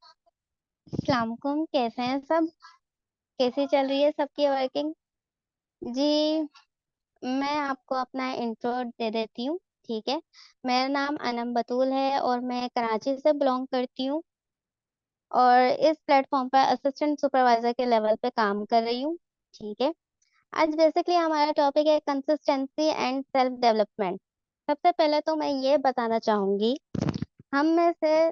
अस्सलाम वालेकुम। कैसे हैं सब? कैसी चल रही है सबकी वर्किंग? जी, मैं आपको अपना इंट्रो दे देती हूँ। ठीक है। मेरा नाम अनम बतूल है और मैं कराची से बिलोंग करती हूँ और इस प्लेटफॉर्म पर असिस्टेंट सुपरवाइजर के लेवल पे काम कर रही हूँ। ठीक है। आज बेसिकली हमारा टॉपिक है कंसिस्टेंसी एंड सेल्फ डेवलपमेंट। सबसे पहले तो मैं ये बताना चाहूंगी, हम में से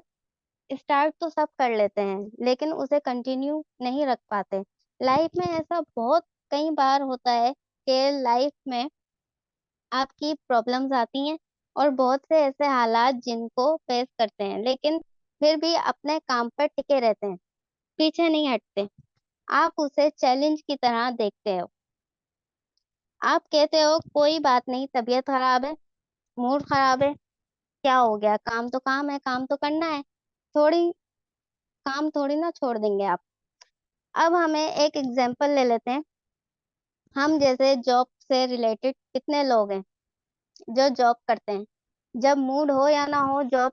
स्टार्ट तो सब कर लेते हैं लेकिन उसे कंटिन्यू नहीं रख पाते। लाइफ में ऐसा बहुत कई बार होता है कि लाइफ में आपकी प्रॉब्लम्स आती हैं और बहुत से ऐसे हालात जिनको फेस करते हैं, लेकिन फिर भी अपने काम पर टिके रहते हैं, पीछे नहीं हटते। आप उसे चैलेंज की तरह देखते हो। आप कहते हो कोई बात नहीं, तबीयत खराब है, मूड खराब है, क्या हो गया, काम तो काम है, काम तो करना है। थोड़ी काम थोड़ी ना छोड़ देंगे आप। अब हमें एक एग्जांपल ले लेते हैं। हम जैसे जॉब से रिलेटेड कितने लोग हैं जो जॉब करते हैं, जब मूड हो या ना हो जॉब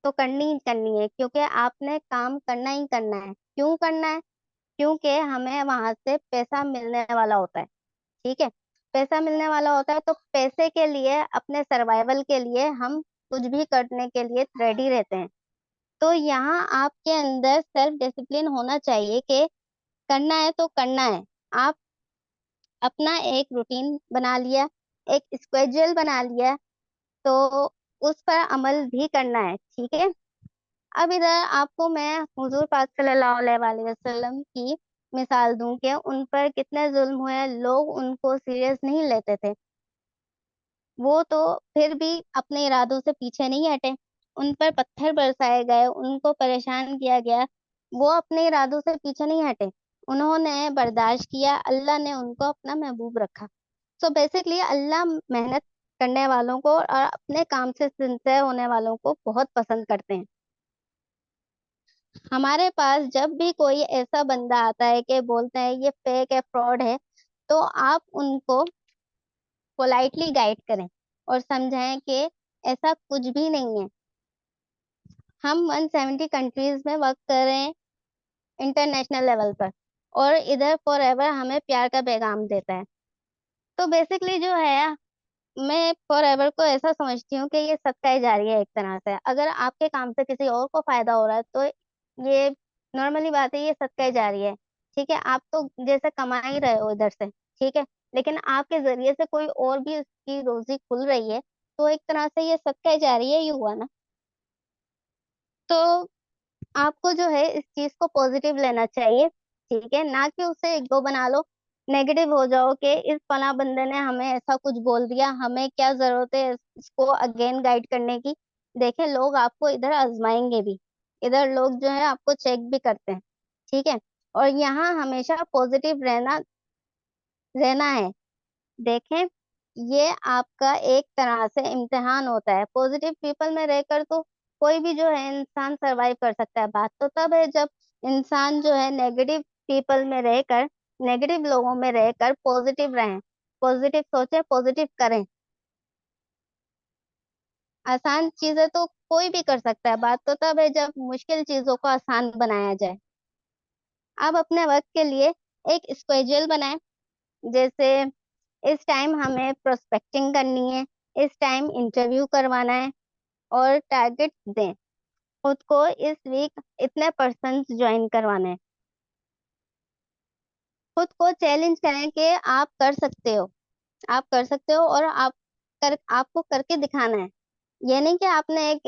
तो करनी ही करनी है, क्योंकि आपने काम करना ही करना है। क्यों करना है? क्योंकि हमें वहां से पैसा मिलने वाला होता है। ठीक है। पैसा मिलने वाला होता है तो पैसे के लिए, अपने सर्वाइवल के लिए हम कुछ भी करने के लिए रेडी रहते हैं। तो यहाँ आपके अंदर सेल्फ डिसिप्लिन होना चाहिए कि करना है तो करना है। आप अपना एक रूटीन बना लिया, एक स्केड्यूल बना लिया, तो उस पर अमल भी करना है। ठीक है। अब इधर आपको मैं हुजूर पाक सल्लल्लाहु अलैहि वसल्लम की मिसाल दूं कि उन पर कितने जुल्म हुए, लोग उनको सीरियस नहीं लेते थे। वो तो फिर भी अपने इरादों से पीछे नहीं हटे। उन पर पत्थर बरसाए गए, उनको परेशान किया गया, वो अपने इरादों से पीछे नहीं हटे। उन्होंने बर्दाश्त किया, अल्लाह ने उनको अपना महबूब रखा। सो बेसिकली अल्लाह मेहनत करने वालों को और अपने काम से सिंसियर होने वालों को बहुत पसंद करते हैं। हमारे पास जब भी कोई ऐसा बंदा आता है कि बोलते हैं ये फेक है, फ्रॉड है, तो आप उनको पोलाइटली गाइड करें और समझाएं कि ऐसा कुछ भी नहीं है। हम 170 कंट्रीज में वर्क कर रहे हैं, इंटरनेशनल लेवल पर, और इधर फॉर एवर हमें प्यार का पैगाम देता है। तो बेसिकली जो है, मैं फॉर एवर को ऐसा समझती हूँ कि ये सदका ही जारी है एक तरह से। अगर आपके काम से किसी और को फायदा हो रहा है तो ये नॉर्मली बात है, ये सदका ही जारी है। ठीक है। आप तो जैसे कमा ही रहे हो इधर से, ठीक है, लेकिन आपके जरिए से कोई और भी उसकी रोजी खुल रही है, तो एक तरह से ये सदका ही जारी है, ये हुआ ना। तो आपको जो है इस चीज को पॉजिटिव लेना चाहिए। ठीक है, ना कि उसे ईगो बना लो, नेगेटिव हो जाओ कि इस फला बंदे ने हमें ऐसा कुछ बोल दिया, हमें क्या जरूरत है इसको अगेन गाइड करने की। देखें, लोग आपको इधर आजमाएंगे भी, इधर लोग जो है आपको चेक भी करते हैं। ठीक है। और यहाँ हमेशा पॉजिटिव रहना रहना है। देखें, ये आपका एक तरह से इम्तिहान होता है। पॉजिटिव पीपल में रहकर तो कोई भी जो है इंसान सरवाइव कर सकता है। बात तो तब है जब इंसान जो है नेगेटिव पीपल में रहकर, नेगेटिव लोगों में रहकर पॉजिटिव रहें, पॉजिटिव सोचें, पॉजिटिव करें। आसान चीजें तो कोई भी कर सकता है, बात तो तब है जब मुश्किल चीजों को आसान बनाया जाए। आप अपने वक्त के लिए एक स्केड्यूल बनाएं। जैसे इस टाइम हमें प्रोस्पेक्टिंग करनी है, इस टाइम इंटरव्यू करवाना है, और टारगेट दें खुद को। इस वीक इतने पर्सन ज्वाइन करवाने हैं। खुद को चैलेंज करें कि आप कर सकते हो, आप कर सकते हो, और आपको करके दिखाना है। ये नहीं कि आपने एक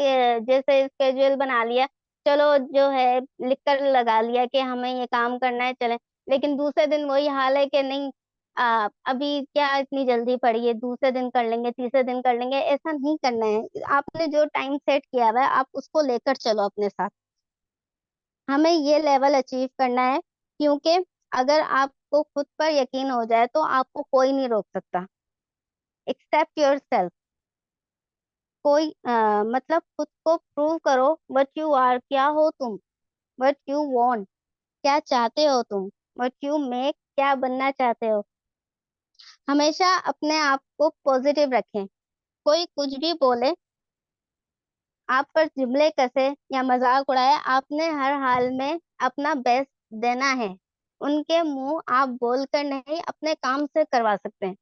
जैसे स्केड्यूल बना लिया, चलो जो है लिख कर लगा लिया कि हमें ये काम करना है, चलें, लेकिन दूसरे दिन वही हाल है कि नहीं, अभी क्या इतनी जल्दी पड़ी है, दूसरे दिन कर लेंगे, तीसरे दिन कर लेंगे। ऐसा नहीं करना है। आपने जो टाइम सेट किया हुआ है आप उसको लेकर चलो अपने साथ। हमें ये लेवल अचीव करना है, क्योंकि अगर आपको खुद पर यकीन हो जाए तो आपको कोई नहीं रोक सकता। Except yourself. कोई मतलब खुद को प्रूव करो, वट यू आर, क्या हो तुम, वट यू वांट, क्या चाहते हो तुम, वट यू मेक, क्या बनना चाहते हो। हमेशा अपने आप को पॉजिटिव रखें। कोई कुछ भी बोले, आप पर जुमले कसे या मजाक उड़ाए, आपने हर हाल में अपना बेस्ट देना है। उनके मुंह आप बोलकर नहीं, अपने काम से करवा सकते हैं।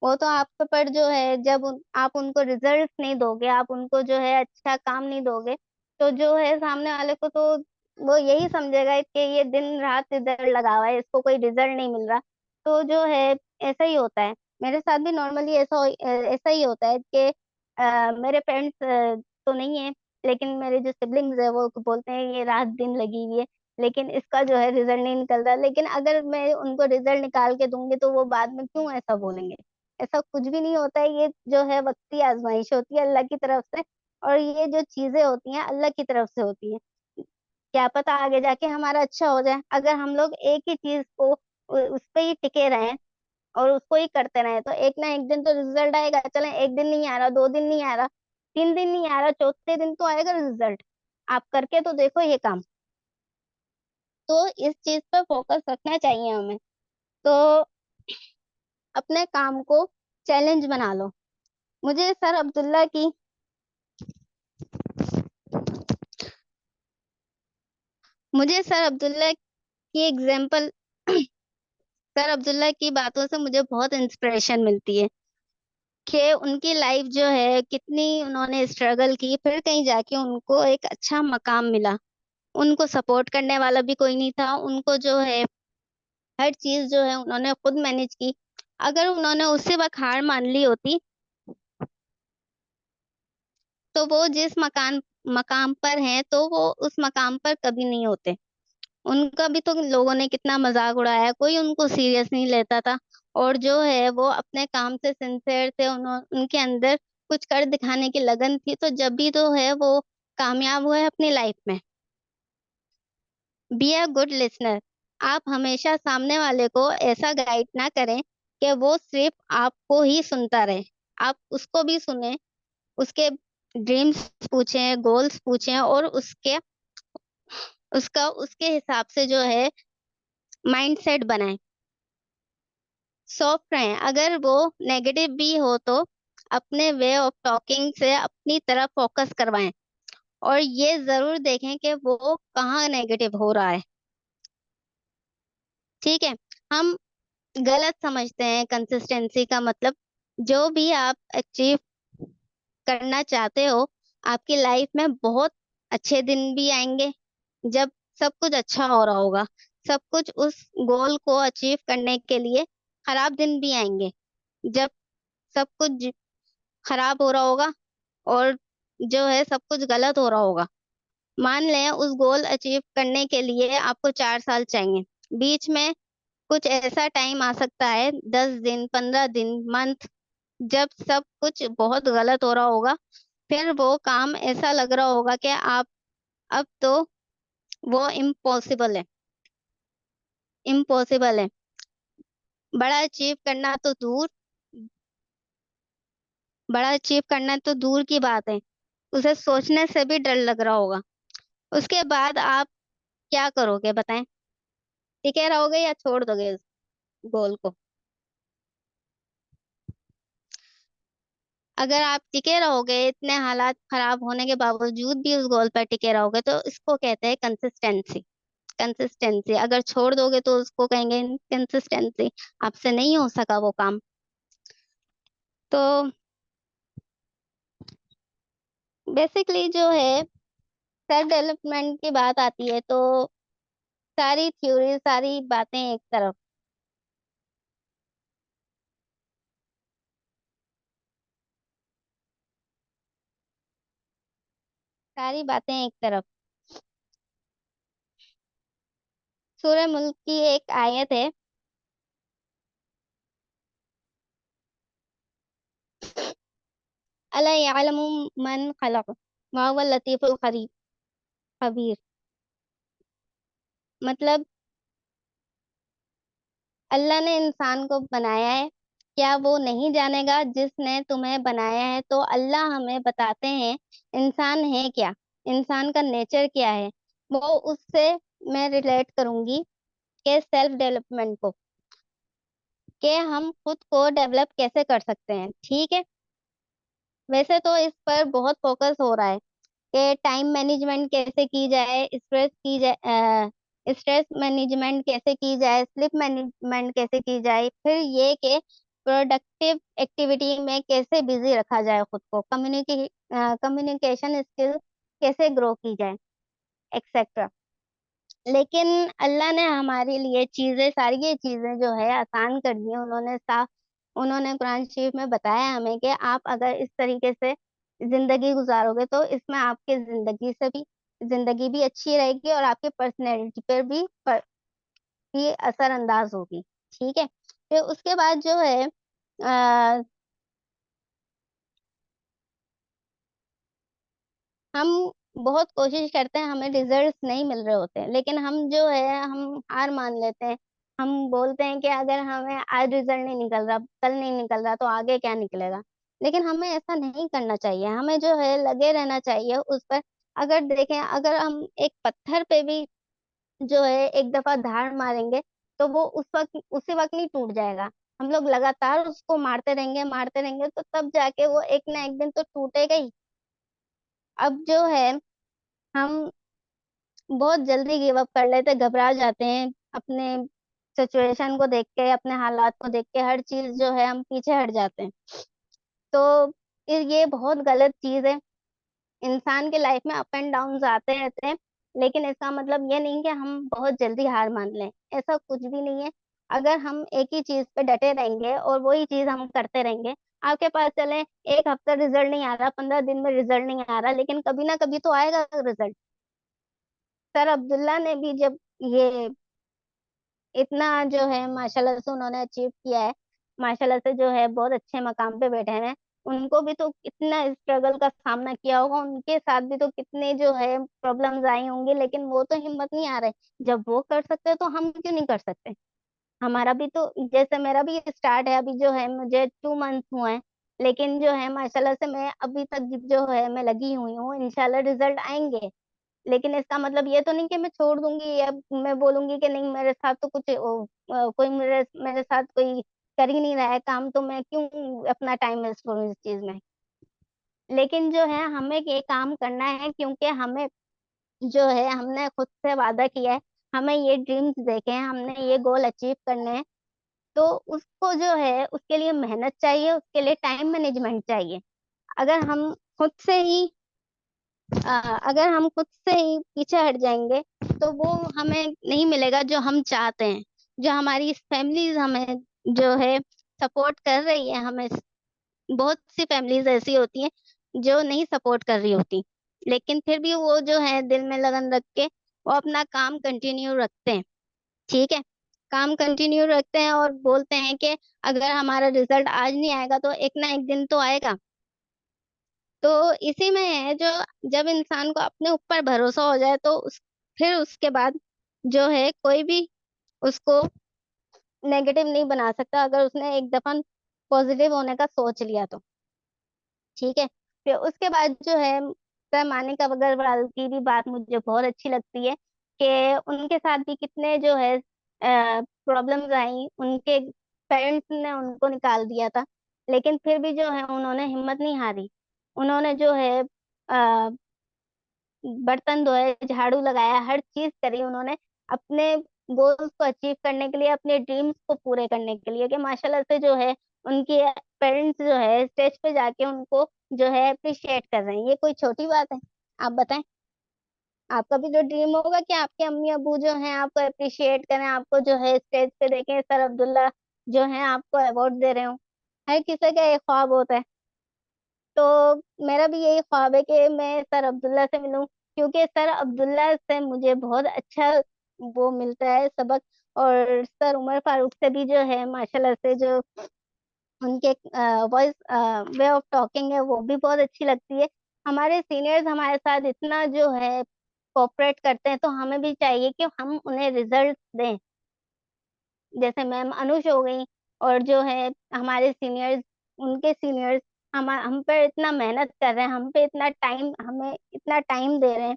वो तो आपके पर जो है, जब आप उनको रिजल्ट नहीं दोगे, आप उनको जो है अच्छा काम नहीं दोगे, तो जो है सामने वाले को तो वो यही समझेगा कि ये दिन रात इधर लगा हुआ है, इसको कोई रिजल्ट नहीं मिल रहा। तो जो है ऐसा ही होता है। मेरे साथ भी नॉर्मली ऐसा ही होता है कि मेरे पेरेंट्स तो नहीं है, लेकिन मेरे जो सिबलिंग्स है वो बोलते हैं ये रात दिन लगी हुई है, लेकिन इसका जो है रिजल्ट नहीं निकल रहा। लेकिन अगर मैं उनको रिजल्ट निकाल के दूंगी तो वो बाद में क्यों ऐसा बोलेंगे? ऐसा कुछ भी नहीं होता है। ये जो है वक्ती आजमाइश होती है अल्लाह की तरफ से, और ये जो चीजें होती हैं अल्लाह की तरफ से होती हैं। क्या पता आगे जाके हमारा अच्छा हो जाए, अगर हम लोग एक ही चीज को उस पे ही टिके रहें और उसको ही करते रहें, तो एक ना एक दिन तो रिजल्ट आएगा। चले एक दिन नहीं आ रहा, 2 दिन नहीं आ रहा, 3 दिन नहीं आ रहा, चौथे दिन तो आएगा रिजल्ट। आप करके तो देखो ये काम। तो इस चीज पे फोकस रखना चाहिए हमें। तो अपने काम को चैलेंज बना लो। मुझे सर अब्दुल्ला की मुझे सर अब्दुल्ला की एग्जाम्पल सर अब्दुल्ला की बातों से मुझे बहुत इंस्पिरेशन मिलती है कि उनकी लाइफ जो है कितनी उन्होंने स्ट्रगल की, फिर कहीं जाके उनको एक अच्छा मकाम मिला। उनको सपोर्ट करने वाला भी कोई नहीं था, उनको जो है हर चीज जो है उन्होंने खुद मैनेज की। अगर उन्होंने उसी वक्त हार मान ली होती, तो वो जिस मकान मकाम पर हैं तो वो उस मकाम पर कभी नहीं होते। उनका भी तो लोगों ने कितना मजाक उड़ाया, कोई उनको सीरियस नहीं लेता था। और जो है वो अपने काम से सिंसियर थे, उनके अंदर कुछ कर दिखाने की लगन थी, तो जब भी तो है वो कामयाब हुए अपनी लाइफ में। Be a good listener. आप हमेशा सामने वाले को ऐसा गाइड ना करें कि वो सिर्फ आपको ही सुनता रहे। आप उसको भी सुने, उसके ड्रीम्स पूछें, गोल्स पूछें, और उसके हिसाब से जो है माइंड सेट बनाएं। सॉफ्ट रहें, अगर वो नेगेटिव भी हो तो अपने वे ऑफ टॉकिंग से अपनी तरफ फोकस करवाएं, और ये जरूर देखें कि वो कहाँ नेगेटिव हो रहा है। ठीक है। हम गलत समझते हैं कंसिस्टेंसी का मतलब, जो भी आप अचीव करना चाहते हो, आपकी लाइफ में बहुत अच्छे दिन भी आएंगे जब सब कुछ अच्छा हो रहा होगा। सब कुछ उस गोल को अचीव करने के लिए खराब दिन भी आएंगे जब सब कुछ खराब हो रहा होगा, और जो है सब कुछ गलत हो रहा होगा। मान लें उस गोल अचीव करने के लिए आपको 4 साल चाहिए, बीच में कुछ ऐसा टाइम आ सकता है, 10 दिन, 15 दिन, मंथ, जब सब कुछ बहुत गलत हो रहा होगा। फिर वो काम ऐसा लग रहा होगा कि आप अब तो वो इम्पॉसिबल है। बड़ा अचीव करना तो दूर बड़ा अचीव करना तो दूर की बात है, उसे सोचने से भी डर लग रहा होगा। उसके बाद आप क्या करोगे बताएं? टिके रहोगे या छोड़ दोगे उस गोल को? अगर आप टिके रहोगे, इतने हालात खराब होने के बावजूद भी उस गोल पर टिके रहोगे, तो इसको कहते हैं कंसिस्टेंसी। कंसिस्टेंसी। अगर छोड़ दोगे तो उसको कहेंगे कंसिस्टेंसी। आपसे नहीं हो सका वो काम। तो बेसिकली जो है सेल्फ डेवलपमेंट की बात आती है तो सारी थ्योरी, सारी बातें एक तरफ, सारी बातें एक तरफ। सूरह मुल्क की एक आयत है, अला यअलमु मन खलक व हुवल लतीफुल खबीर। मतलब अल्लाह ने इंसान को बनाया है, क्या वो नहीं जानेगा जिसने तुम्हें बनाया है? तो अल्लाह हमें बताते हैं इंसान है क्या, इंसान का नेचर क्या है। वो उससे मैं रिलेट करूंगी के सेल्फ डेवलपमेंट को, कि हम खुद को डेवलप कैसे कर सकते हैं। ठीक है। वैसे तो इस पर बहुत फोकस हो रहा है कि टाइम मैनेजमेंट कैसे की जाए, स्ट्रेस मैनेजमेंट कैसे की जाए, स्लिप मैनेजमेंट कैसे की जाए, फिर ये कि प्रोडक्टिव एक्टिविटी में कैसे बिजी रखा जाए खुद को, कम्युनिकेशन स्किल कैसे ग्रो की जाए, एक्सेट्रा। लेकिन अल्लाह ने हमारे लिए चीजें, सारी ये चीजें जो है आसान कर दी हैं। उन्होंने कुरान शरीफ में बताया हमें कि आप अगर इस तरीके से जिंदगी गुजारोगे तो इसमें आपकी जिंदगी भी अच्छी रहेगी और आपके पर्सनैलिटी पर भी असरअंदाज होगी। ठीक है, फिर उसके बाद जो है हम बहुत कोशिश करते हैं, हमें रिजल्ट्स नहीं मिल रहे होते हैं, लेकिन हम जो है हम हार मान लेते हैं। हम बोलते हैं कि अगर हमें आज रिजल्ट नहीं निकल रहा, कल नहीं निकल रहा, तो आगे क्या निकलेगा। लेकिन हमें ऐसा नहीं करना चाहिए, हमें जो है लगे रहना चाहिए उस पर। अगर देखें, अगर हम एक पत्थर पे भी जो है एक दफा धार मारेंगे तो वो उसी वक्त नहीं टूट जाएगा। हम लोग लगातार उसको मारते रहेंगे तो तब जाके वो एक ना एक दिन तो टूटेगा ही। अब जो है हम बहुत जल्दी गिव अप कर लेते, घबरा जाते हैं अपने सिचुएशन को देख के, अपने हालात को देख के, हर चीज जो है हम पीछे हट जाते हैं। तो ये बहुत गलत चीज है। इंसान के लाइफ में अप एंड डाउन आते रहते हैं, लेकिन इसका मतलब ये नहीं कि हम बहुत जल्दी हार मान लें, ऐसा कुछ भी नहीं है। अगर हम एक ही चीज पे डटे रहेंगे और वही चीज हम करते रहेंगे, आपके पास चले एक हफ्ता रिजल्ट नहीं आ रहा, 15 दिन में रिजल्ट नहीं आ रहा, लेकिन कभी ना कभी तो आएगा रिजल्ट। सर अब्दुल्ला ने भी जब ये इतना जो है माशाल्लाह से उन्होंने अचीव किया है, माशाल्लाह से जो है बहुत अच्छे मकाम पे बैठे हैं, उनको भी तो कितना स्ट्रगल का सामना किया होगा, उनके साथ भी तो कितने जो है प्रॉब्लम्स आई होंगी, लेकिन वो तो हिम्मत नहीं आ रहे। जब वो कर सकते हैं तो हम क्यों नहीं कर सकते। हमारा भी तो, जैसे मेरा भी स्टार्ट है, अभी जो है मुझे 2 मंथ हुए हैं, लेकिन जो है माशाल्लाह से मैं अभी तक जो है मैं लगी हुई हूँ, इंशाल्लाह रिजल्ट आएंगे। लेकिन इसका मतलब ये तो नहीं कि मैं छोड़ दूंगी या मैं बोलूंगी कि नहीं मेरे साथ तो कोई मेरे मेरे साथ कोई कर ही नहीं रहा है काम, तो मैं क्यों अपना टाइम वेस्ट करूँ इस चीज में। लेकिन जो है हमें ये काम करना है, क्योंकि हमें जो है हमने खुद से वादा किया है, हमें ये ड्रीम्स देखे हैं, हमने ये गोल अचीव करने हैं। तो उसको जो है उसके लिए मेहनत चाहिए, उसके लिए टाइम मैनेजमेंट चाहिए। अगर हम खुद से ही अगर हम खुद से ही पीछे हट जाएंगे तो वो हमें नहीं मिलेगा जो हम चाहते हैं। जो हमारी फैमिलीज हमें जो है सपोर्ट कर रही है, हमें बहुत सी फैमिलीज ऐसी होती हैं जो नहीं सपोर्ट कर रही होती, लेकिन फिर भी वो जो है दिल में लगन रख के वो अपना काम कंटिन्यू रखते हैं। ठीक है, काम कंटिन्यू रखते हैं और बोलते हैं कि अगर हमारा रिजल्ट आज नहीं आएगा तो एक ना एक दिन तो आएगा। तो इसी में है जो, जब इंसान को अपने ऊपर भरोसा हो जाए तो फिर उसके बाद जो है कोई भी उसको नेगेटिव नहीं बना सकता, अगर उसने एक दफा पॉजिटिव होने का सोच लिया तो। ठीक है, फिर उसके बाद जो है सर मानिक अग्रवाल की भी बात मुझे बहुत अच्छी लगती है कि उनके साथ भी कितने जो है प्रॉब्लम्स आई, उनके पेरेंट्स ने उनको निकाल दिया था, लेकिन फिर भी जो है उन्होंने हिम्मत नहीं हारी। उन्होंने जो है बर्तन धोए, झाड़ू लगाया, हर चीज करी उन्होंने अपने गोल्स को अचीव करने के लिए, अपने ड्रीम्स को पूरे करने के लिए, कि माशाल्लाह से जो है उनके पेरेंट्स जो है स्टेज पे जाके उनको जो है अप्रिशिएट कर रहे हैं। ये कोई छोटी बात है? आप बताएं, आपका भी तो ड्रीम होगा कि आपके अम्मी अबू जो हैं आपको अप्रिशिएट करें, आपको जो है स्टेज पे देखें, सर अब्दुल्ला जो है आपको अवार्ड दे रहे हो। हर किसी का एक ख्वाब होता है। तो मेरा भी यही ख्वाब है कि मैं सर अब्दुल्ला से मिलूं, क्योंकि सर अब्दुल्ला से मुझे बहुत अच्छा वो मिलता है सबक। और सर उमर फारूक से भी जो है माशाल्लाह से जो उनके वॉइस, वे ऑफ टॉकिंग है, वो भी बहुत अच्छी लगती है। हमारे सीनियर्स हमारे साथ इतना जो है कोऑपरेट करते हैं, तो हमें भी चाहिए कि हम उन्हें रिजल्ट दें। जैसे मैम अनुज हो गई, और जो है हमारे सीनियर्स, उनके सीनियर्स हम पे इतना मेहनत कर रहे हैं, हमें इतना टाइम दे रहे हैं,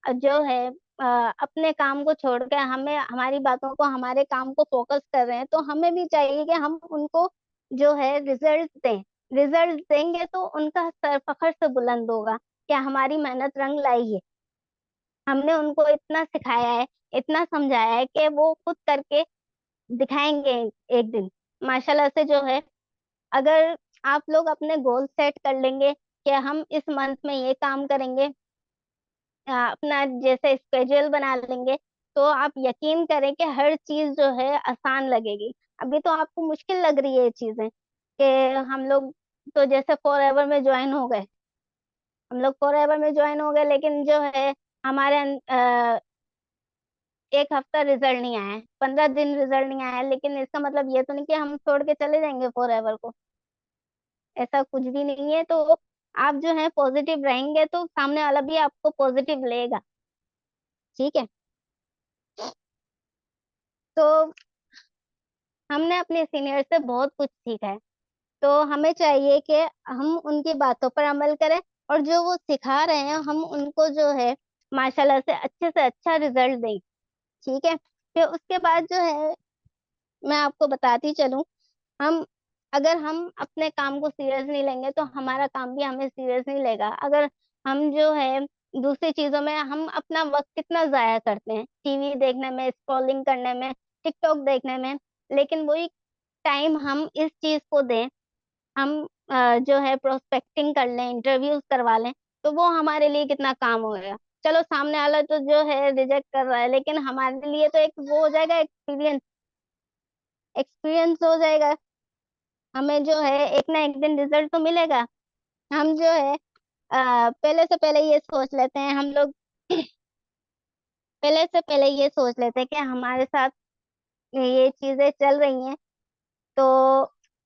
और जो है अपने काम को छोड़ के हमें हमारी बातों को, हमारे काम को फोकस कर रहे हैं, तो हमें भी चाहिए कि हम उनको जो है रिजल्ट दें। रिजल्ट देंगे तो उनका सर फखर से बुलंद होगा कि हमारी मेहनत रंग लाई है। हमने उनको इतना सिखाया है, इतना समझाया है कि वो खुद करके दिखाएंगे एक दिन। माशाल्लाह से जो है, अगर आप लोग अपने गोल सेट कर लेंगे कि हम इस मंथ में ये काम करेंगे, अपना जैसे स्केड्यूल बना लेंगे, तो आप यकीन करें कि हर चीज जो है आसान लगेगी। अभी तो आपको मुश्किल लग रही है ये चीजें कि हम लोग तो जैसे फॉर एवर में ज्वाइन हो गए, हम लोग फॉर एवर में ज्वाइन हो गए, लेकिन जो है हमारे एक हफ्ता रिजल्ट नहीं आया है, 15 दिन रिजल्ट नहीं आया है, लेकिन इसका मतलब ये तो नहीं कि हम छोड़ के चले जाएंगे फॉर एवर को। ऐसा कुछ भी नहीं है। तो आप जो है पॉजिटिव रहेंगे तो सामने वाला भी आपको पॉजिटिव लेगा। ठीक है। तो हमने अपने सीनियर से बहुत कुछ सीखा है, तो हमें चाहिए कि हम उनकी बातों पर अमल करें, और जो वो सिखा रहे हैं हम उनको जो है माशाल्लाह से अच्छा रिजल्ट दें। ठीक है। फिर उसके बाद जो है मैं आपको बताती चलूं, हम अगर हम अपने काम को सीरियस नहीं लेंगे तो हमारा काम भी हमें सीरियस नहीं लेगा। अगर हम जो है दूसरी चीजों में हम अपना वक्त कितना जाया करते हैं, टीवी देखने में, स्क्रॉलिंग करने में, टिकटॉक देखने में, लेकिन वही टाइम हम इस चीज को दें, हम जो है प्रोस्पेक्टिंग कर लें, इंटरव्यूज करवा लें, तो वो हमारे लिए कितना काम होगा। चलो सामने वाला तो जो है रिजेक्ट कर रहा है, लेकिन हमारे लिए तो एक वो हो जाएगा, एक्सपीरियंस, एक्सपीरियंस हो जाएगा। हमें जो है एक ना एक दिन रिजल्ट तो मिलेगा। हम जो है पहले से पहले ये सोच लेते हैं हम लोग, पहले से पहले ये सोच लेते हैं कि हमारे साथ ये चीजें चल रही हैं, तो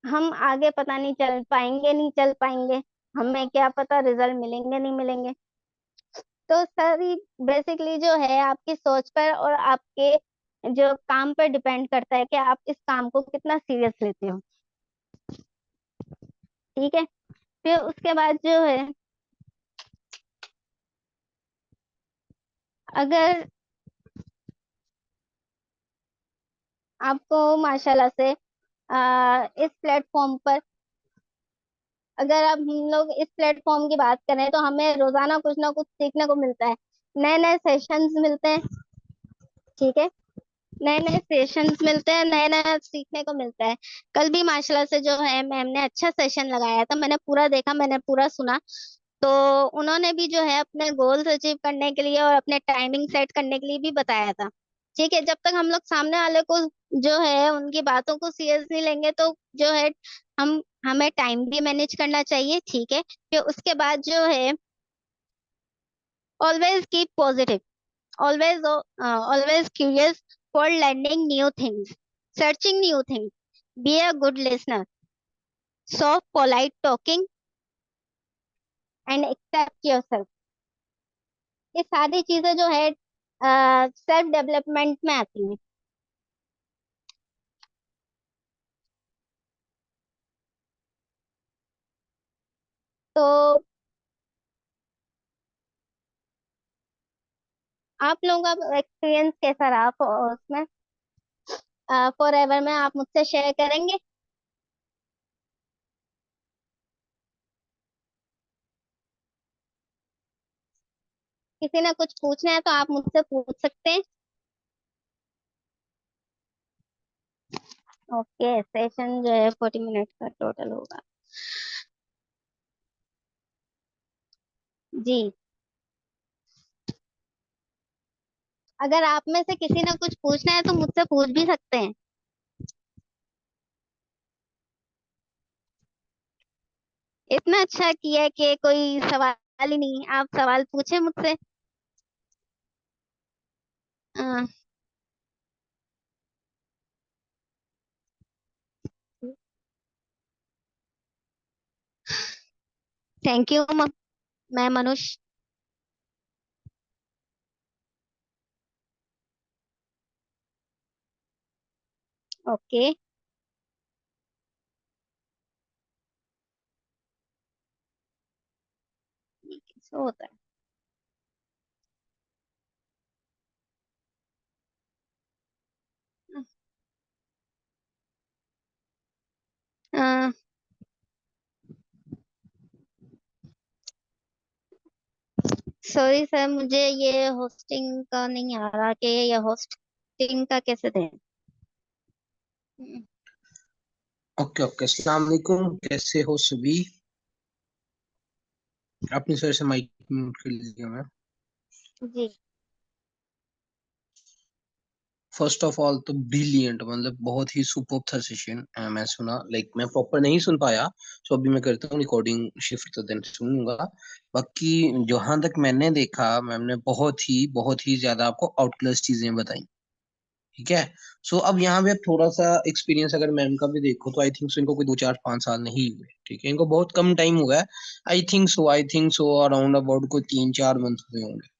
हम आगे पता नहीं चल पाएंगे, नहीं चल पाएंगे, हमें क्या पता रिजल्ट मिलेंगे नहीं मिलेंगे। तो सारी बेसिकली जो है आपकी सोच पर और आपके जो काम पर डिपेंड करता है कि आप इस काम को कितना सीरियस लेते हो। ठीक है। फिर उसके बाद जो है, अगर आपको माशाल्लाह से इस प्लेटफॉर्म पर, अगर अब हम लोग इस प्लेटफॉर्म की बात करें तो हमें रोजाना कुछ ना कुछ सीखने को मिलता है, नए नए सेशंस मिलते हैं। ठीक है। नए नए सेशंस मिलते हैं, नया नया सीखने को मिलता है। कल भी माशाल्लाह से जो है मैम ने अच्छा सेशन लगाया था, मैंने पूरा देखा, मैंने पूरा सुना। तो उन्होंने भी जो है अपने गोल्स अचीव करने के लिए और अपने टाइमिंग सेट करने के लिए भी बताया था। ठीक है। जब तक हम लोग सामने वाले को जो है उनकी बातों को सीरियस नहीं लेंगे तो जो है हम हमें टाइम भी मैनेज करना चाहिए। ठीक है। फिर उसके बाद जो है always keep positive, always always curious for learning new things, searching new things, be a good listener, soft polite talking, and accept yourself। ये सारी चीजें जो है सेल्फ डेवलपमेंट में आती हैं। तो आप लोगों का एक्सपीरियंस कैसा रहा उसमें, फॉर एवर में आप मुझसे शेयर करेंगे? किसी ने कुछ पूछना है तो आप मुझसे पूछ सकते हैं। ओके, सेशन जो है 40 मिनट का टोटल होगा। जी। अगर आप में से किसी ने कुछ पूछना है तो मुझसे पूछ भी सकते हैं। इतना अच्छा किया कि कोई सवाल ही नहीं, आप सवाल पूछे मुझसे। थैंक यू मैं मनुष्य। ओके। सो होता है। सॉरी सर, मुझे ये होस्टिंग का नहीं आ रहा कि ये होस्टिंग का कैसे दें। ओके ओके, अस्सलाम वालेकुम, कैसे हो सभी? अपनी सर से माइक म्यूट कर लीजिए मैम। जी। फर्स्ट ऑफ ऑल तो ब्रिलियंट, मतलब बहुत ही सुपर था सेशन। मैं सुना, लाइक मैं प्रॉपर नहीं सुन पाया, तो अभी मैं करता हूँ रिकॉर्डिंग शिफ्ट, तो देन सुनूंगा। बाकी जहां तक मैंने देखा, मैम ने बहुत ही ज्यादा आपको आउट क्लास चीजें बताई। ठीक है। सो अब यहाँ पे आप थोड़ा सा एक्सपीरियंस अगर मैम का भी देखो, तो आई थिंक सो इनको कोई 2 4 5 साल नहीं हुए। ठीक है, इनको बहुत कम टाइम हुआ है। I think so around about कोई 3 4 मंथ हुए होंगे।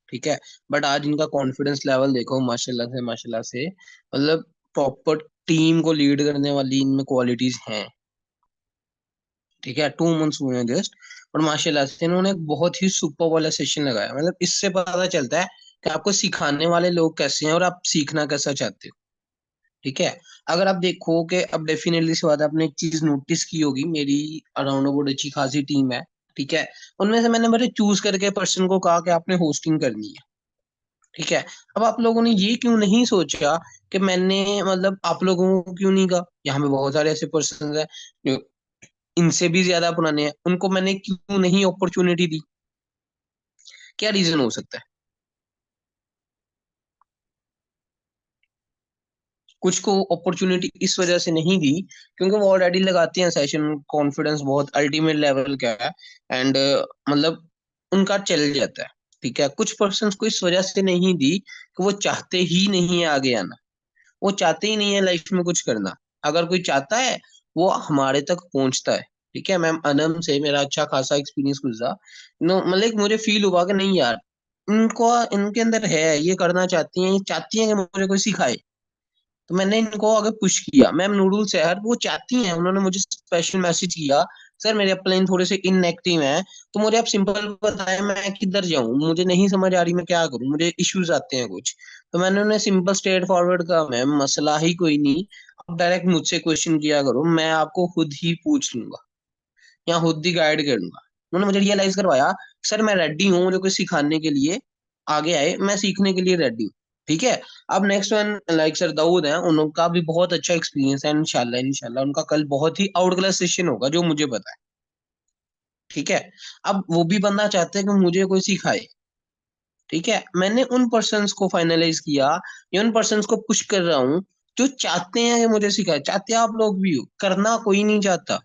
ठीक है। बट आज इनका कॉन्फिडेंस लेवल देखो, माशाल्लाह से मतलब प्रॉपर टीम को लीड करने वाली इनमें क्वालिटीज हैं। ठीक है, 2 मंथ्स हुए हैं जस्ट। और माशाल्लाह से इन्होंने एक बहुत ही सुपर वाला सेशन लगाया। मतलब इससे पता चलता है कि आपको सिखाने वाले लोग कैसे हैं और आप सीखना कैसा चाहते हो। ठीक है। अगर आप देखो कि अब डेफिनेटली से बात है, आपने एक चीज नोटिस की होगी, मेरी अराउंड अबाउट अच्छी खासी टीम है। ठीक है। उनमें से मैंने बड़े चूज करके पर्सन को कहा कि आपने होस्टिंग करनी है। ठीक है। अब आप लोगों ने ये क्यों नहीं सोचा कि मैंने, मतलब आप लोगों को क्यों नहीं कहा? यहाँ पे बहुत सारे ऐसे पर्सन हैं जो इनसे भी ज्यादा पुराने हैं, उनको मैंने क्यों नहीं अपॉर्चुनिटी दी? क्या रीजन हो सकता है? कुछ को अपॉर्चुनिटी इस वजह से नहीं दी क्योंकि वो ऑलरेडी लगाते हैं सेशन, कॉन्फिडेंस बहुत अल्टीमेट लेवल का है। एंड मतलब उनका चल जाता है। ठीक है। कुछ पर्सन को इस वजह से नहीं दी कि वो चाहते ही नहीं है आगे आना, वो चाहते ही नहीं है लाइफ में कुछ करना। अगर कोई चाहता है, वो हमारे तक पहुंचता है। ठीक है। मैम अनम से मेरा अच्छा खासा एक्सपीरियंस गुजरा। नो मतलब मुझे फील हुआ कि नहीं यार, इनको इनके अंदर है, ये करना चाहती हैं, ये चाहती हैं कि मुझे कोई सिखाए। तो मैंने इनको आगे पुश किया। मैम नूडल शहर वो चाहती हैं, उन्होंने मुझे स्पेशल मैसेज किया, सर मेरे अपलाइन थोड़े से इनएक्टिव हैं, तो मुझे आप सिंपल बताएं मैं किधर जाऊं, मुझे नहीं समझ आ रही मैं क्या करूं, मुझे इश्यूज आते हैं कुछ। तो मैंने उन्हें सिंपल स्ट्रेट फॉरवर्ड कहा, मैम मसला ही कोई नहीं, आप डायरेक्ट मुझसे क्वेश्चन किया करो, मैं आपको खुद ही पूछ लूंगा या खुद ही गाइड कर लूंगा। उन्होंने मुझे रियलाइज करवाया, सर मैं रेडी हूँ, मुझे कोई सिखाने के लिए आगे आए, मैं सीखने के लिए रेडी हूँ। ठीक है। अब next one like sir Dawood है, उनका भी बहुत अच्छा एक्सपीरियंस है। इंशाल्लाह इंशाल्लाह उनका कल बहुत ही आउट क्लास सेशन होगा जो मुझे पता है। ठीक है। अब वो भी बंदा चाहते हैं कि मुझे कोई सिखाए। ठीक है। मैंने उन पर्सन्स को फाइनलाइज किया, या उन पर्सन्स को पुश कर रहा हूँ जो चाहते हैं कि मुझे सिखाए। चाहते हैं आप लोग भी हो, करना कोई नहीं चाहता।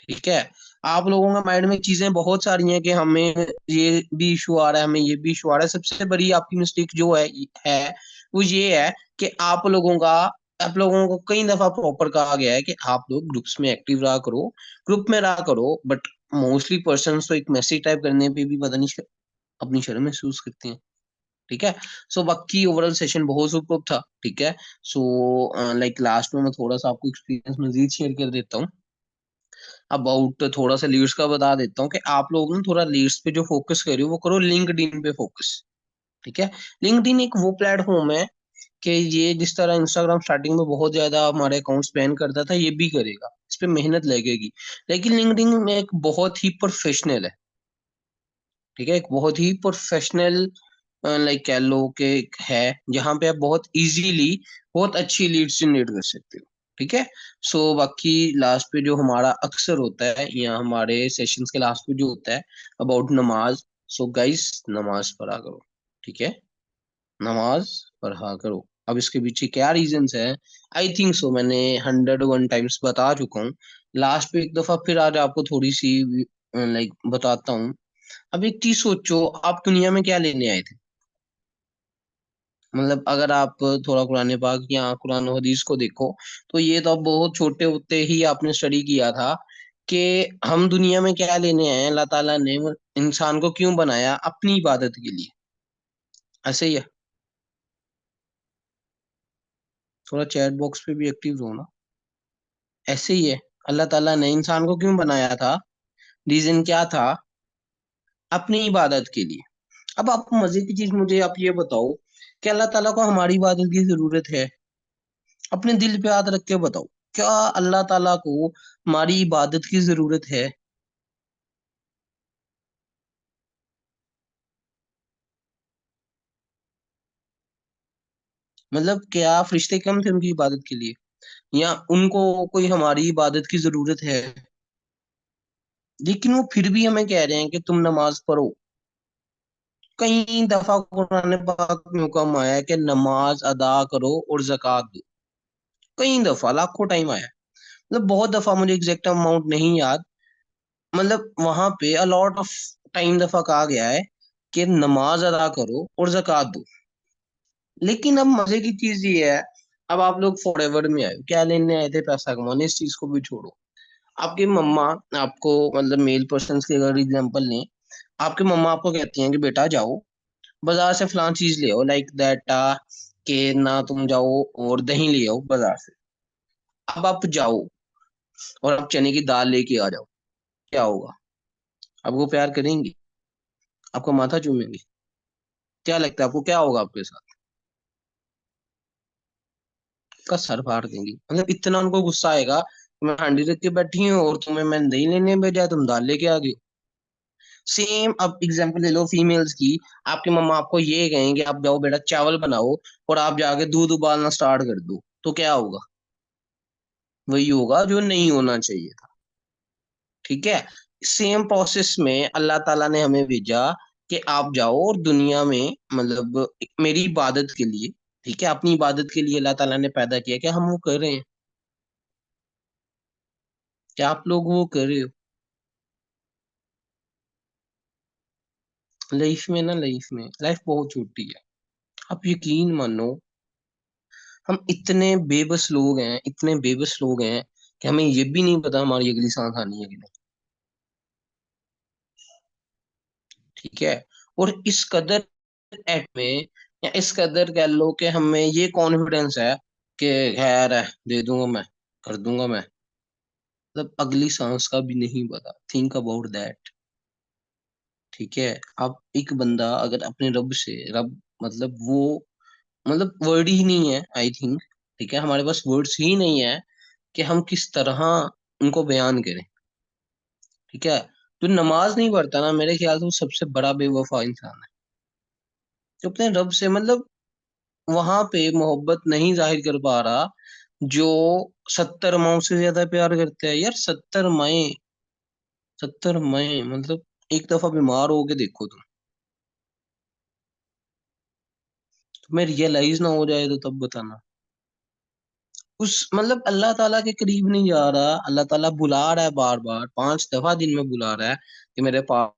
ठीक है। आप लोगों के माइंड में चीजें बहुत सारी हैं कि हमें ये भी इशू आ रहा है, हमें ये भी इशू आ रहा है। सबसे बड़ी आपकी मिस्टेक जो है वो ये है कि आप लोगों को कई दफा प्रॉपर कहा गया है कि आप लोग ग्रुप्स में एक्टिव रहा करो, ग्रुप में रहा करो, बट मोस्टली पर्सन तो एक मैसेज टाइप करने पे भी पता नहीं अपनी शर्म महसूस करते हैं। ठीक है। सो बाकी ओवरऑल सेशन बहुत सुपर था। ठीक है। सो लाइक लास्ट में मैं थोड़ा सा आपको एक्सपीरियंस मजीद शेयर कर देता हूँ अबाउट, थोड़ा सा लीड्स का बता देता हूँ कि आप लोग ना थोड़ा लीड्स पे जो फोकस करो वो करो लिंक्डइन पे फोकस। ठीक है। लिंक्डइन एक वो प्लेटफॉर्म है कि ये जिस तरह इंस्टाग्राम स्टार्टिंग में बहुत ज्यादा हमारे अकाउंट्स बैन करता था, ये भी करेगा, इस पे मेहनत लगेगी। लेकिन लिंक्डइन में एक बहुत ही प्रोफेशनल है। ठीक है। एक बहुत ही प्रोफेशनल लाइक कह लो कि है, जहाँ पे आप बहुत इजीली बहुत अच्छी लीड्स जनरेट कर सकते हो। ठीक है। सो बाकी लास्ट पे जो हमारा अक्सर होता है या हमारे सेशंस के लास्ट पे जो होता है अबाउट नमाज। सो गाइस नमाज पढ़ा करो। ठीक है। नमाज पढ़ा करो। अब इसके पीछे क्या रीजंस है? आई थिंक सो मैंने 101 टाइम्स बता चुका हूँ। लास्ट पे एक दफा फिर आज आपको थोड़ी सी लाइक बताता हूँ। अब एक चीज सोचो, आप दुनिया में क्या लेने आए थे? मतलब अगर आप थोड़ा कुरान पाक या कुरान और हदीस को देखो, तो ये तो आप बहुत छोटे होते ही आपने स्टडी किया था कि हम दुनिया में क्या लेने आए हैं। अल्लाह ताला ने इंसान को क्यों बनाया? अपनी इबादत के लिए। ऐसे ही है। थोड़ा चैट बॉक्स पे भी एक्टिव रहो ना। ऐसे ही है। अल्लाह ताला ने इंसान को क्यों बनाया था? रीजन क्या था? अपनी इबादत के लिए। अब आप मजे की चीज मुझे आप ये बताओ कि अल्लाह ताला को हमारी इबादत की जरूरत है? अपने दिल पे हाथ रख के बताओ, क्या अल्लाह ताला को हमारी इबादत की जरूरत है? मतलब क्या फरिश्ते कम थे उनकी इबादत के लिए, या उनको कोई हमारी इबादत की जरूरत है? लेकिन वो फिर भी हमें कह रहे हैं कि तुम नमाज पढ़ो। कई दफा कुरान पाक में हुक्म आया है कि नमाज अदा करो और जक़ात दो। कई दफा, लाखों टाइम आया है। मतलब बहुत दफा, मुझे एग्जैक्ट अमाउंट नहीं याद। मतलब वहां पे अलॉट ऑफ टाइम दफा कहा गया है कि नमाज अदा करो और जक़ात दो। लेकिन अब मजे की चीज ये है, अब आप लोग फॉरएवर में आए, क्या लेने आए थे? पैसा कमाने। इस चीज को भी छोड़ो। आपकी मम्मा आपको, मतलब मेल पर्सन की अगर एग्जांपल लें, आपकी मम्मा आपको कहती हैं कि बेटा जाओ बाजार से फलां चीज ले आओ, लाइक दैट, के ना तुम जाओ और दही ले आओ बाजार से। अब आप जाओ और आप चने की दाल लेके आ जाओ, क्या होगा? आपको प्यार करेंगी? आपका माथा चूमेंगी? क्या लगता है आपको क्या होगा आपके साथ? का सर फाड़ देंगी। मतलब इतना उनको गुस्सा आएगा कि मैं हांडी रख के बैठी हूँ और तुम्हें मैं दही लेने भेजा, तुम दाल लेके आ गई। सेम अब एग्जांपल ले लो फीमेल्स की। आपकी मम्मा आपको ये कहेंगे आप जाओ बेटा चावल बनाओ, और आप जाके दूध उबालना स्टार्ट कर दो, तो क्या होगा? वही होगा जो नहीं होना चाहिए था। ठीक है। सेम प्रोसेस में अल्लाह ताला ने हमें भेजा कि आप जाओ और दुनिया में, मतलब मेरी इबादत के लिए। ठीक है, अपनी इबादत के लिए अल्लाह ताला ने पैदा किया, क्या हम वो कर रहे हैं? क्या आप लोग वो कर रहे हो? लाइफ बहुत छोटी है। आप यकीन मानो, हम इतने बेबस लोग हैं, इतने बेबस लोग हैं कि हमें ये भी नहीं पता हमारी अगली सांस आनी है कि नहीं। ठीक है। और इस कदर एट में, या इस कदर कह लो कि हमें ये कॉन्फिडेंस है कि खैर है, दे दूंगा मैं, कर दूंगा मैं। मतलब अगली सांस का भी नहीं पता। Think about that. ठीक है। अब एक बंदा अगर अपने रब से, रब मतलब वो, मतलब वर्ड ही नहीं है आई थिंक। ठीक है, हमारे पास वर्ड्स ही नहीं है कि हम किस तरह उनको बयान करें। ठीक है। जो नमाज नहीं पढ़ता ना, मेरे ख्याल से वो सबसे बड़ा बेवफा इंसान है। जो अपने रब से, मतलब वहां पे मोहब्बत नहीं जाहिर कर पा रहा, जो 70 माओं से ज्यादा प्यार करते हैं। यार 70 माएं, 70 माएं, मतलब एक दफा बीमार हो के देखो तुम, तुम्हें रियलाइज ना हो जाए तो तब बताना। उस, मतलब अल्लाह ताला के करीब नहीं जा रहा। अल्लाह ताला बुला रहा है बार बार, 5 दफा दिन में बुला रहा है कि मेरे पास।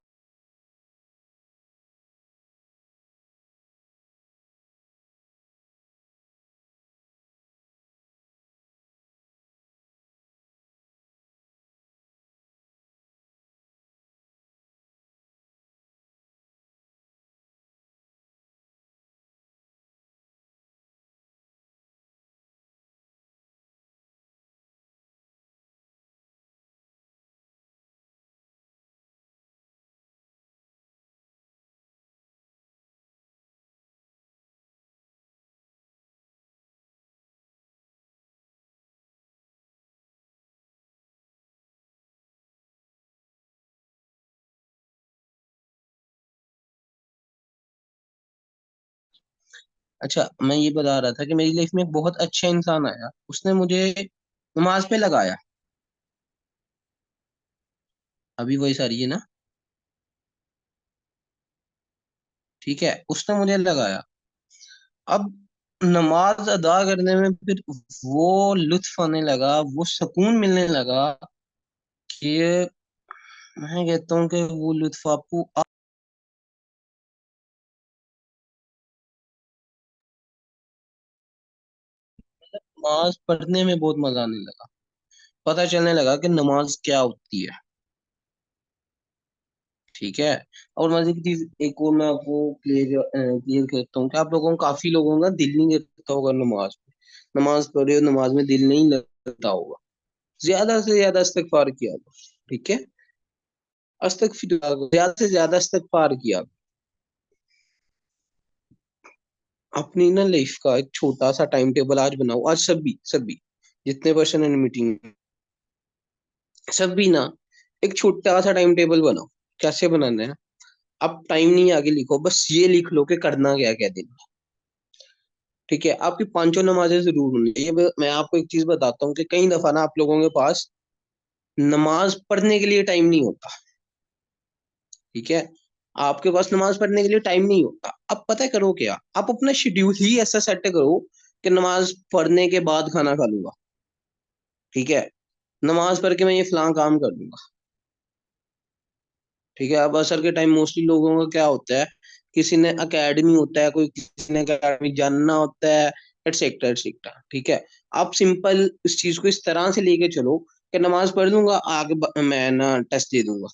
अच्छा, मैं ये बता रहा था कि मेरी लाइफ में एक बहुत अच्छा इंसान आया, उसने मुझे नमाज पे लगाया। अभी वही सारी है ना? ठीक है, उसने मुझे लगाया। अब नमाज अदा करने में फिर वो लुत्फ आने लगा, वो सुकून मिलने लगा कि मैं कहता हूँ कि वो लुत्फ आपको नमाज पढ़ने में बहुत मजा आने लगा। पता चलने लगा कि नमाज क्या होती है। ठीक है। और मजे की चीज एक और मैं आपको क्लियर क्लियर करता हूँ कि आप लोगों का, काफी लोगों का दिल नहीं लगता होगा नमाज में। नमाज पढ़े हो, नमाज में दिल नहीं लगता होगा। ज्यादा से ज्यादा इस्तिगफार किया करो। ठीक है। ज्यादा से ज्यादा इस्तिगफार किया। अपनी ना लाइफ का एक छोटा सा टाइम टेबल आज बनाओ। आज सभी सभी जितने पर्सन इन मीटिंग में, सभी ना एक छोटा सा टाइम टेबल बनाओ। कैसे बनाना है? अब टाइम नहीं आगे लिखो, बस ये लिख लो कि करना क्या क्या दिन में। ठीक है, आपकी पांचों नमाजें जरूर होनी चाहिए। मैं आपको एक चीज बताता हूँ कि कई दफा ना आप लोगों के पास नमाज पढ़ने के लिए टाइम नहीं होता। ठीक है, आपके पास नमाज पढ़ने के लिए टाइम नहीं होता। अब पता है करो क्या, आप अपना शेड्यूल ही ऐसा सेट करो कि नमाज पढ़ने के बाद खाना खा लूंगा। ठीक है, नमाज पढ़ के मैं ये फलां काम कर लूंगा। ठीक है, अब असर के टाइम मोस्टली लोगों का क्या होता है, किसी ने एकेडमी होता है, कोई किसी ने एकेडमी जानना होता है, एटसेट्रा एटसेट्रा। ठीक है, आप सिंपल इस चीज को इस तरह से लेके चलो कि नमाज पढ़ लूंगा, आगे मैं ना टेस्ट दे दूंगा।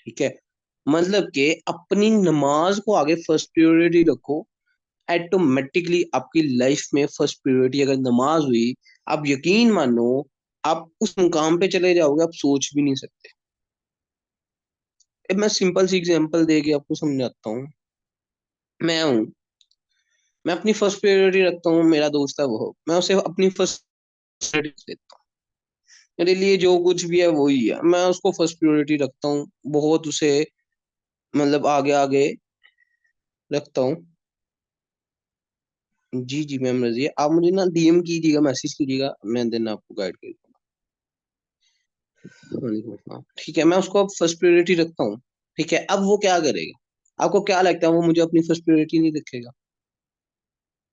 ठीक है, मतलब कि अपनी नमाज को आगे फर्स्ट प्रायोरिटी रखो। ऑटोमेटिकली आपकी लाइफ में फर्स्ट प्रायोरिटी अगर नमाज हुई, आप यकीन मानो, आप उस मुकाम पे चले जाओगे आप सोच भी नहीं सकते। अब मैं सिंपल सी एग्जांपल दे के आपको समझाता हूँ। मैं हूँ, मैं अपनी फर्स्ट प्रायोरिटी रखता हूँ, मेरा दोस्त है वो, मैं उसे अपनी फर्स्ट प्रायोरिटी देता हूँ। मेरे लिए जो कुछ भी है वही है, मैं उसको फर्स्ट प्रायोरिटी रखता हूँ। बहुत उसे मतलब आगे आगे रखता हूँ। जी जी मैम रजिए, आप मुझे ना डीएम कीजिएगा, मैसेज कीजिएगा, मैं देन आपको गाइड कर दूंगा। ठीक है, मैं उसको अब फर्स्ट प्रायोरिटी रखता हूँ। ठीक है, अब वो क्या करेगा, आपको क्या लगता है वो मुझे अपनी फर्स्ट प्रायोरिटी नहीं रखेगा?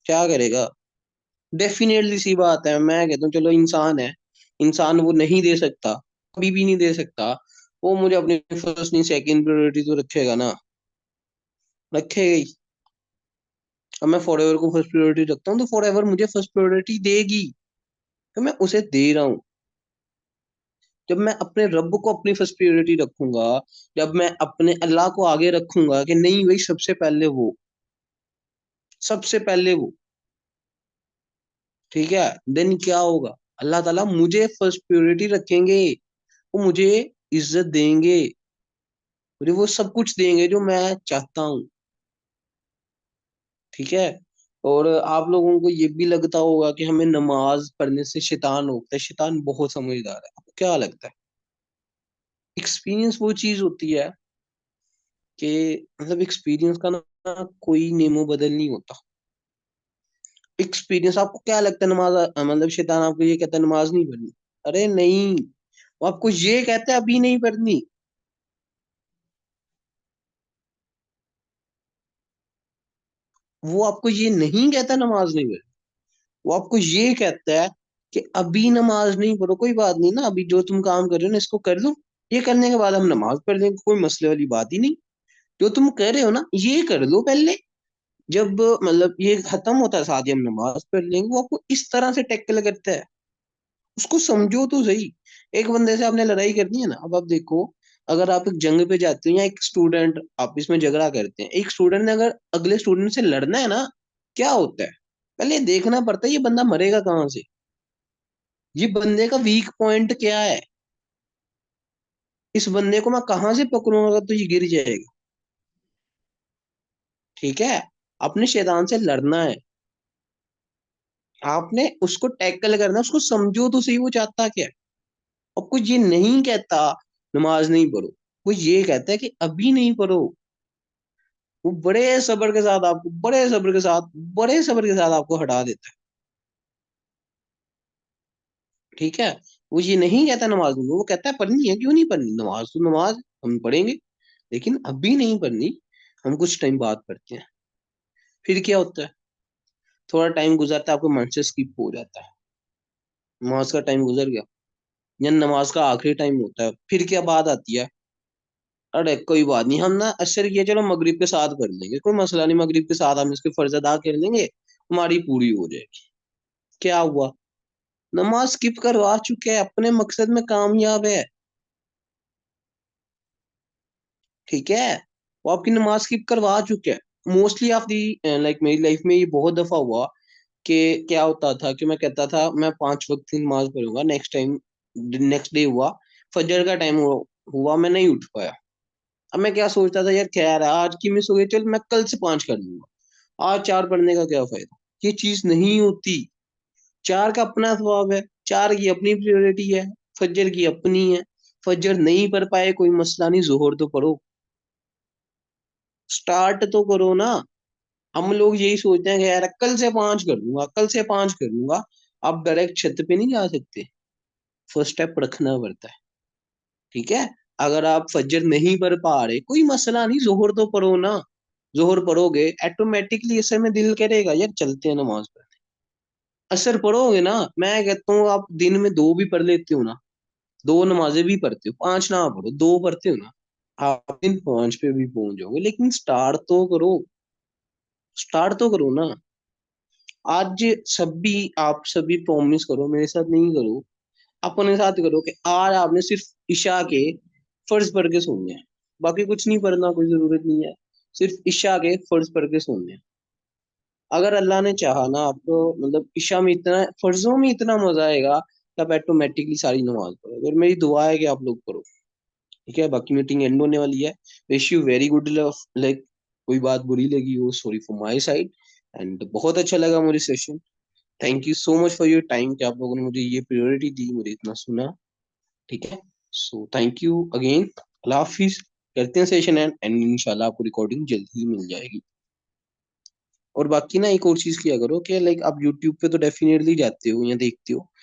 क्या करेगा? डेफिनेटली सी बात है, मैं कहता हूँ चलो इंसान है, इंसान वो नहीं दे सकता, कभी भी नहीं दे सकता, वो मुझे अपनी फर्स्ट नहीं सेकंड प्रायोरिटी तो रखेगा ना, रखेगा ही। अब मैं फॉर एवर को फर्स्ट प्रायोरिटी रखता हूँ तो फॉर एवर मुझे फर्स्ट प्रायोरिटी देगी, तो मैं उसे दे रहा हूँ। जब मैं अपने रब को अपनी फर्स्ट प्रायोरिटी रखूंगा, जब मैं अपने अल्लाह को आगे रखूंगा कि नहीं भाई सबसे पहले वो, सबसे पहले वो, ठीक है, देन क्या होगा, अल्लाह ताला मुझे फर्स्ट प्रायोरिटी रखेंगे, वो मुझे इज्जत देंगे, मुझे वो सब कुछ देंगे जो मैं चाहता हूँ। ठीक है, और आप लोगों को ये भी लगता होगा कि हमें नमाज पढ़ने से शैतान होता है, शैतान बहुत समझदार है। आपको क्या लगता है? एक्सपीरियंस वो चीज होती है कि मतलब एक्सपीरियंस का ना कोई नेमो बदल नहीं होता। एक्सपीरियंस, आपको क्या लगता है नमाज मतलब शैतान आपको ये कहता है नमाज नहीं पढ़नी? अरे नहीं, वो आपको ये कहता है अभी नहीं पढ़नी। वो आपको ये नहीं कहता नमाज नहीं पढ़नी, वो आपको ये कहता है कि अभी नमाज नहीं पढ़ो, कोई बात नहीं ना, अभी जो तुम काम कर रहे हो ना इसको कर लो, ये करने के बाद हम नमाज पढ़ लेंगे, कोई मसले वाली बात ही नहीं। जो तुम कह रहे हो ना ये कर लो पहले, जब मतलब ये खत्म होता है साथ ही हम नमाज पढ़ लेंगे। वो आपको इस तरह से टैकल करता है, उसको समझो तो सही। एक बंदे से आपने लड़ाई करनी है ना, अब आप देखो, अगर आप एक जंग पे जाते हो या एक स्टूडेंट आपस में झगड़ा करते हैं, एक स्टूडेंट ने अगर अगले स्टूडेंट से लड़ना है ना, क्या होता है, पहले देखना पड़ता है ये बंदा मरेगा कहाँ से, ये बंदे का वीक पॉइंट क्या है, इस बंदे को मैं कहाँ से पकड़ूंगा तो ये गिर जाएगा। ठीक है, अपने शैतान से लड़ना है, आपने उसको टैकल करना है, उसको समझो तो सही वो चाहता क्या है। और कुछ ये नहीं कहता नमाज नहीं पढ़ो, वो ये कहता है कि अभी नहीं पढ़ो। वो बड़े सब्र के साथ आपको, बड़े सब्र के साथ, बड़े सब्र के साथ आपको हटा देता है। ठीक है, वो ये नहीं कहता नमाज नहीं, वो कहता है पढ़नी है, क्यों नहीं पढ़नी, नमाज तो नमाज हम पढ़ेंगे, लेकिन अभी नहीं पढ़नी, हम कुछ टाइम बाद पढ़ते हैं। फिर क्या होता है, थोड़ा टाइम गुजरता है आपको मन से स्किप हो जाता है, नमाज का टाइम गुजर गया, या नमाज का आखिरी टाइम होता है, फिर क्या बात आती है, अरे कोई बात नहीं, हम ना असर किया चलो मगरिब के साथ कर लेंगे, कोई मसला नहीं, मगरिब के साथ हम इसके फर्ज अदा कर लेंगे, हमारी पूरी हो जाएगी। क्या हुआ, नमाज स्किप करवा चुके हैं, अपने मकसद में कामयाब है। ठीक है, वो आपकी नमाज स्किप करवा चुके हैं। मोस्टली ऑफ दी लाइक मेरी लाइफ में ये बहुत दफा हुआ कि क्या होता था कि मैं कहता था मैं 5 वक्त की नमाज पढ़ूंगा, नेक्स्ट टाइम, नेक्स्ट डे हुआ, फजर का टाइम हुआ, मैं नहीं उठ पाया। अब मैं क्या सोचता था, यार खैर है, आज की मिस हो गई, चल मैं कल से 5 कर लूंगा, आज 4 पढ़ने का क्या फायदा। ये चीज नहीं होती, 4 का अपना स्वभाव है, 4 की अपनी प्रायोरिटी है, फजर की अपनी है। फजर नहीं पढ़ पाए कोई मसला नहीं, जोहर तो पढ़ो, स्टार्ट तो करो ना। हम लोग यही सोचते हैं कि यार कल से 5 कर लूंगा, कल से 5 कर लूंगा। आप डायरेक्ट छत पे नहीं जा सकते, फर्स्ट स्टेप रखना पड़ता है। ठीक है। अगर आप फजर नहीं पढ़ पा रहे, कोई मसला नहीं, जोहर तो पढ़ो ना। जोहर पढ़ोगे ऑटोमेटिकली ऐसे में दिल करेगा यार चलते हैं नमाज पढ़। असर पढ़ोगे ना, मैं कहता हूँ आप दिन में 2 भी पढ़ लेते हो ना, 2 नमाजें भी पढ़ते हो, 5 ना पढ़ो, 2 पढ़ते हो ना, आप दिन 5 पे भी पहुंच जाओगे। लेकिन स्टार्ट तो करो, स्टार्ट तो करो ना। आज सभी, आप सभी प्रॉमिस करो, मेरे साथ नहीं करो, अपने साथ करो कि आज आपने सिर्फ इशा के फर्ज पढ़ के सोने हैं। बाकी कुछ नहीं पढ़ना, कोई जरूरत नहीं है। सिर्फ इशा के फर्ज पढ़ के सोने हैं। अगर अल्लाह ने चाहा ना आपको, मतलब इशा में इतना, फर्जों में इतना मजा आएगा, तब ऑटोमेटिकली सारी नमाज पढ़ो। अगर मेरी दुआ है कि आप लोग करो। ठीक है, बाकी मीटिंग एंड होने वाली है। Wish you very good love, like कोई बात बुरी लगी हो, sorry for my side. And बहुत अच्छा लगा मुझे session. Thank you so much for your time कि आप लोगों ने मुझे ये प्रायोरिटी दी, मुझे इतना सुना। ठीक है, सो थैंक यू अगेन। अल्लाह हाफिज। करते हैं सेशन एंड इंशाल्लाह आपको रिकॉर्डिंग जल्द ही मिल जाएगी। और बाकी ना एक और चीज किया करो कि लाइक आप यूट्यूब पे तो डेफिनेटली जाते हो या देखते हो,